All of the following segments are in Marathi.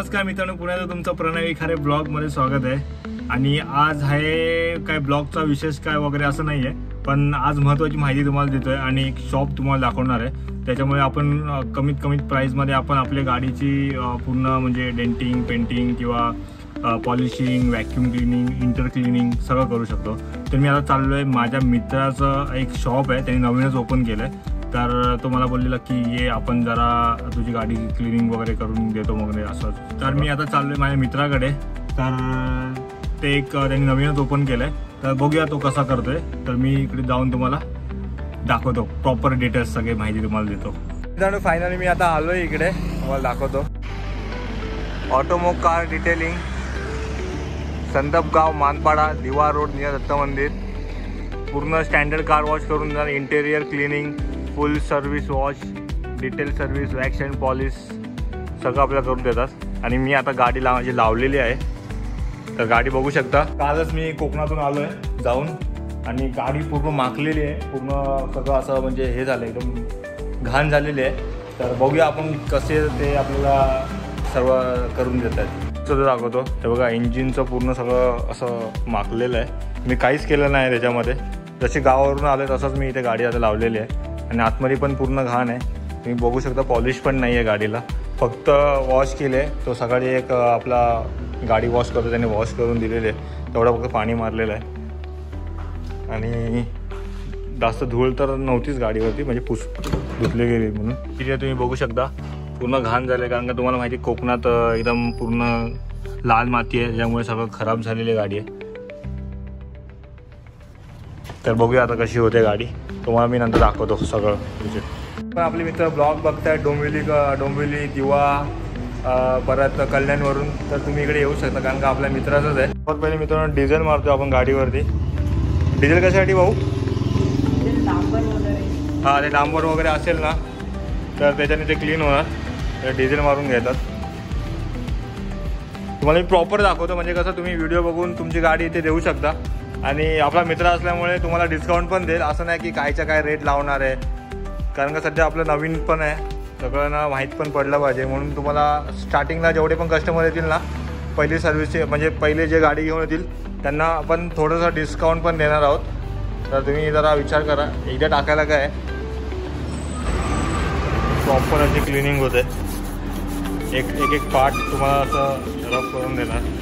नमस्कार मित्रांनो, पुण्याचं तुमचं प्रणय विखारे ब्लॉगमध्ये स्वागत आहे। आणि आज आहे काय ब्लॉगचा विशेष काय वगैरे असं नाही आहे, पण आज महत्त्वाची माहिती तुम्हाला देतोय आणि एक शॉप तुम्हाला दाखवणार आहे। त्याच्यामुळे आपण कमीत प्राईजमध्ये आपण आपल्या गाडीची पूर्ण म्हणजे डेंटिंग, पेंटिंग किंवा polishing, vacuum cleaning, inter cleaning सगळं करू शकतो। तर मी आता चाललो आहे, माझ्या मित्राचं एक शॉप आहे, त्यांनी नवीनच ओपन केलं आहे। तर तो मला बोललेला की ये आपण जरा तुझी गाडी क्लिनिंग वगैरे करून देतो वगैरे असं। तर मी आता चाललो आहे माझ्या मित्राकडे। तर ते एक त्यांनी नवीनच ओपन केलं आहे, तर बघूया तो कसा करतोय। तर मी इकडे जाऊन तुम्हाला दाखवतो, प्रॉपर डिटेल्स सगळे माहिती तुम्हाला देतो। मित्रांनो फायनली मी आता आलो आहे इकडे, तुम्हाला दाखवतो। ऑटोमो कार डिटेलिंग, संदपगाव, मानपाडा, दिवा रोड, नियर दत्त मंदिर। पूर्ण स्टँडर्ड कार वॉश करून देणार, interior cleaning, full service wash, detail service, wax and polish सगळं आपल्याला करून देतात। आणि मी आता गाडी माझी लावलेली आहे, तर गाडी बघू शकता। कालच मी कोकणातून आलो आहे जाऊन, आणि गाडी पूर्ण माखलेली आहे, पूर्ण सगळं असं म्हणजे हे झालं, एकदम घाण झालेली आहे। तर बघूया आपण कसे ते आपल्याला सर्व करून देतात। सगळं दाखवतो। ते बघा इंजिनचं पूर्ण सगळं असं माखलेलं आहे, मी काहीच केलं नाही त्याच्यामध्ये। जशी गावावरून आले तसंच मी इथे गाडी आता लावलेली आहे, आणि आतमध्ये पण पूर्ण घाण आहे, तुम्ही बघू शकता। पॉलिश पण नाही आहे गाडीला, फक्त वॉश केले। तो सकाळी एक आपला गाडी वॉश करतो त्याने वॉश करून दिलेले आहे, तेवढं फक्त पाणी मारलेलं आहे। आणि जास्त धूळ तर नव्हतीच गाडीवरती, म्हणजे धुतली गेली म्हणून। तिथे तुम्ही बघू शकता पूर्ण घाण झाले, कारण का तुम्हाला माहिती कोकणात एकदम पूर्ण लाल माती आहे, ज्यामुळे सगळं खराब झालेली गाडी आहे। तर बघूया आता कशी होते गाडी, तुम्हाला मी नंतर दाखवतो सगळं विजिट। पण आपले मित्र ब्लॉग बघताय डोंबिवली दिवा परत कल्याणवरून, तर तुम्ही इकडे येऊ शकता, कारण का आपल्या मित्राचंच आहे। बहुत पहिले मित्रांनो डिझेल मारतो आपण गाडीवरती। डिझेल कशासाठी भाऊ? हां, ते डांबर वगैरे असेल ना, तर त्याच्याने ते क्लीन होणार, तर डिझेल मारून घेतात। तुम्हाला मी प्रॉपर दाखवतो, म्हणजे कसं तुम्ही व्हिडिओ बघून तुमची गाडी इथे देऊ शकता। आणि आपला मित्र असल्यामुळे तुम्हाला डिस्काउंट पण देईल, असं नाही की कायच्या काय रेट लावणार आहे, कारण का सध्या आपलं नवीन पण आहे, सगळ्यांना माहीत पण पडलं पाहिजे। म्हणून तुम्हाला स्टार्टिंगला जेवढे पण कस्टमर येतील ना, पहिली सर्व्हिसचे म्हणजे पहिले जे गाडी घेऊन येतील त्यांना आपण थोडंसं डिस्काउंट पण देणार आहोत। तर तुम्ही जरा विचार करा, एकदा टाकायला काय प्रॉपर अशी क्लिनिंग होते, एक पार्ट तुम्हाला असं रफ करून देणार।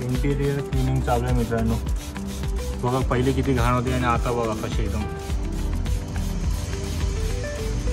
इंटिरियर क्लिनिंग चालू आहे मित्रांनो। बघा पहिले किती घाण होती आणि आता बघा कशी एकदम।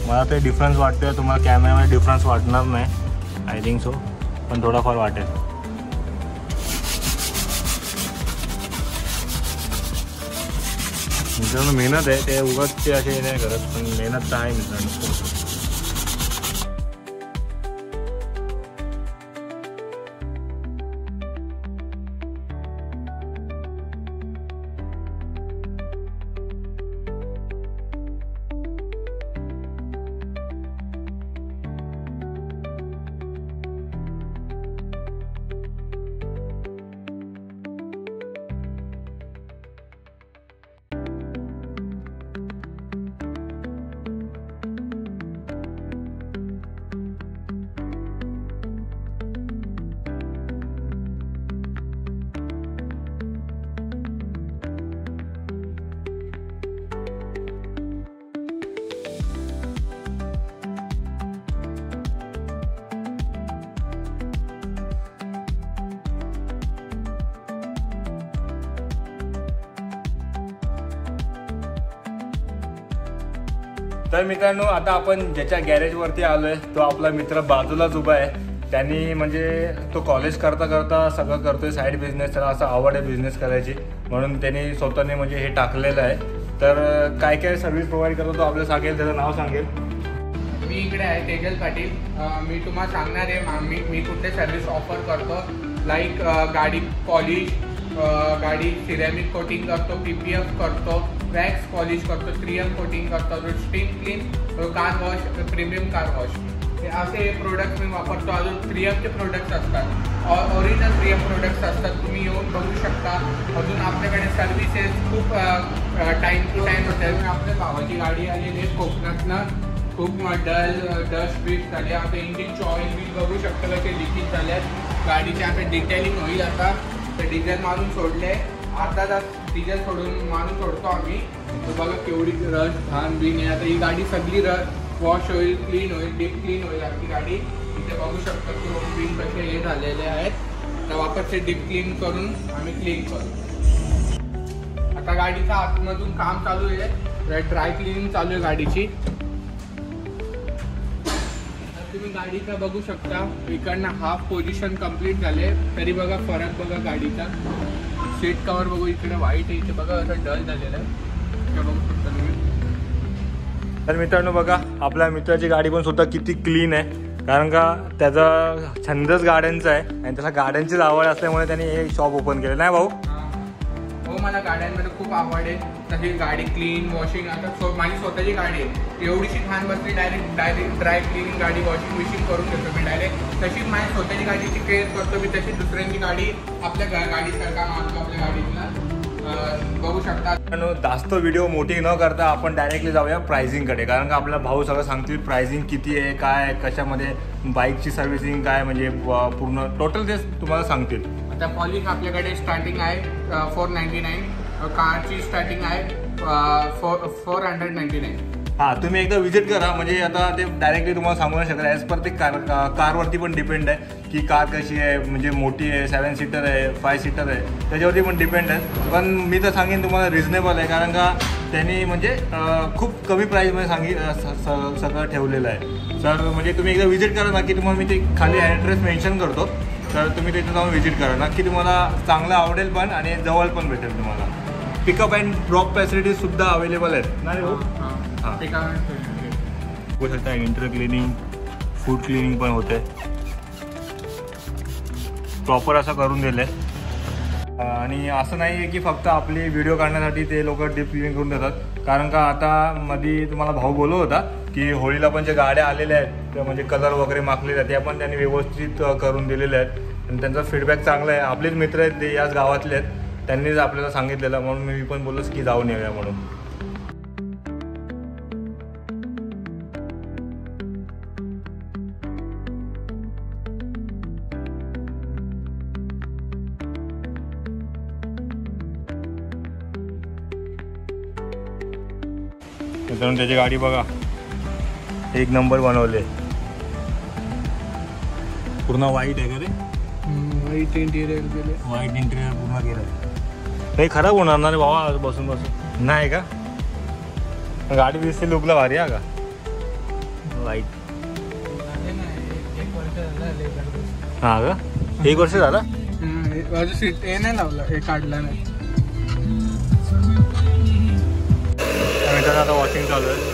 मला ते डिफरन्स वाटतोय, तुम्हाला कॅमेरामध्ये डिफरन्स वाटणार नाही आय थिंक सो, पण थोडाफार वाटेल। मित्रांनो मेहनत आहे, ते उगाच ते असे नाही करत, पण मेहनत तर आहे मित्रांनो। तर मित्रांनो आता आपण ज्याच्या गॅरेजवरती आलो आहे तो आपला मित्र बाजूलाच उभा आहे। त्यांनी म्हणजे तो कॉलेज करता सगळं करतोय, साईड बिझनेस, त्याला असं आवड आहे बिझनेस करायची, म्हणून त्यांनी स्वतःने म्हणजे हे टाकलेलं आहे। तर काय काय सर्व्हिस प्रोव्हाइड करतो तो आपल्याला सांगेल, त्याचं नाव सांगेल। मी इकडे आहे तेजल पाटील। मी तुम्हाला सांगणार आहे मी कुठले सर्व्हिस ऑफर करतो, लाईक गाडी पॉलिश, गाडी सिरॅमिक कोटिंग करतो, PPF करतो, वॅक्स पॉलिश करतो, 3M कोटिंग करतो, steam clean, car wash, premium car wash. असे प्रोडक्ट मी वापरतो. अजून 3Mचे प्रोडक्ट्स असतात, ओरिजिनल 3M प्रोडक्ट्स असतात, तुम्ही येऊन बघू शकता. अजून आपल्याकडे सर्व्हिसेस खूप टाईम टू टाईम होतात. आपल्या भावाची गाडी आलेली आहे कोकणातनं, खूप डस्ट बीट झाली. आता इंजिनची ऑइल बीट बघू शकता कसे लिकेज झाल्यात. गाडीचे आता डिटेलिंग होईल. आता तर डिझेल मारून सोडले, अर्धा तास डिझेल सोडून मारून सोडतो आम्ही. तर बघा केवढी रश घाण बीन आहे. आता ही गाडी सगळी वॉश होईल, क्लीन होईल, डीप क्लीन होईल आपली गाडी. इथे बघू शकता की बीन कसे हे झालेले आहेत. तर वापस डीप क्लीन करून आम्ही क्लीन करू. आता गाडीचा आतमधून काम चालू आहे, ड्राय क्लिनिंग चालू आहे गाडीची. तुम्ही गाडीचा बघू शकता, इकडनं हाफ पोझिशन कंप्लीट झाले, तरी बघा फरक बघा गाडीचा. सीट कवर बघू, इकडे व्हाईट आहे, इथे बघा असं डल झालेलं आहे, बघू शकता तुम्ही. तर मित्रांनो बघा, आपल्या मित्राची गाडी पण सुद्धा किती क्लीन आहे, कारण का त्याचा छंदच गाड्यांचा आहे आणि त्याला गाड्यांचीच आवड असल्यामुळे त्याने हे शॉप ओपन केलं. नाही भाऊ? हो, मला गाड्यांमध्ये खूप आवड आहे. तशी गाडी क्लीन वॉशिंग, आता माझी स्वतःची गाडी आहे, एवढीशी छान बसली, डायरेक्ट ड्राय क्लिनिंग गाडी वॉशिंग मशीन करून घेतो मी डायरेक्ट. तशी माझी स्वतःची गाडीची केअर करतो मी, तशी दुसऱ्यांची गाडी आपल्या गाडीसारखा मानतो आपल्या गाडीला. बघू शकता. जास्त व्हिडिओ मोठी न करता आपण डायरेक्टली जाऊया प्राइसिंगकडे, कारण का आपला भाऊ सगळं सांगतील प्राइसिंग किती आहे, काय कशामध्ये बाईकची सर्व्हिसिंग काय, म्हणजे पूर्ण टोटल ते तुम्हाला सांगतील. आता पॉलिश आपल्याकडे स्टार्टिंग आहे 499, कारची स्टार्टिंग आहे 499. हां, तुम्ही एकदा विजिट करा, म्हणजे आता ते डायरेक्टली तुम्हाला सांगू नाही शकत. ॲज पर ते कारवरती पण डिपेंड आहे की कार कशी आहे, म्हणजे मोठी आहे, 7 सीटर आहे, 5 सीटर आहे, त्याच्यावरती पण डिपेंड आहे. पण मी तर सांगेन तुम्हाला रिजनेबल आहे, कारण का त्यांनी म्हणजे खूप कमी प्राईसमध्ये सगळं ठेवलेलं आहे. सर म्हणजे तुम्ही एकदा विजिट करा ना, की तुम्हाला मी ते खाली ॲड्रेस मेन्शन करतो, तर तुम्ही तिथे जाऊन विजिट करा, नक्की तुम्हाला चांगलं आवडेल पण आणि जवळ पण भेटेल तुम्हाला. पिकअप अँड ड्रॉप फॅसिलिटीज सुद्धा अवेलेबल आहेत. नाही हो, हां, बघू शकता इंटर क्लिनिंग, फूड क्लिनिंग पण होते, प्रॉपर असं करून दिलं आहे. आणि असं नाही आहे की फक्त आपली व्हिडिओ काढण्यासाठी ते लोक डीप क्लिनिंग करून देतात, कारण का आता मध्ये तुम्हाला भाऊ बोलत होता की होळीला पण ज्या गाड्या आलेल्या आहेत त्या म्हणजे कलर वगैरे माखलेले आहेत, त्या पण त्यांनी व्यवस्थित करून दिलेल्या आहेत आणि त्यांचा फीडबॅक चांगला आहे. आपलेच मित्र आहेत ते, याच गावातले आहेत, त्यांनीच आपल्याला सांगितलेलं, म्हणून मी पण बोललोच की जाऊन येऊया म्हणून. मित्रांनो त्याची गाडी बघा, एक नंबर बनवले, पूर्ण व्हाईट आहे का रे? व्हाईट इंटिरियर केले, व्हाईट इंटिरियर पूर्ण केलं. काही खराब होणार ना रे भावा बसून बसून? नाही का? गाडी दिसते लुकला भारी आहे का? व्हाईट. हा का? 1 वर्ष झाला? सीट हे नाही लावलं, हे काढलं नाही. आता वॉशिंग चालू आहे.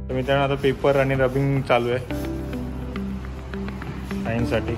तर मित्रांनो आता पेपर आणि रबिंग चालू आहे सायन्ससाठी.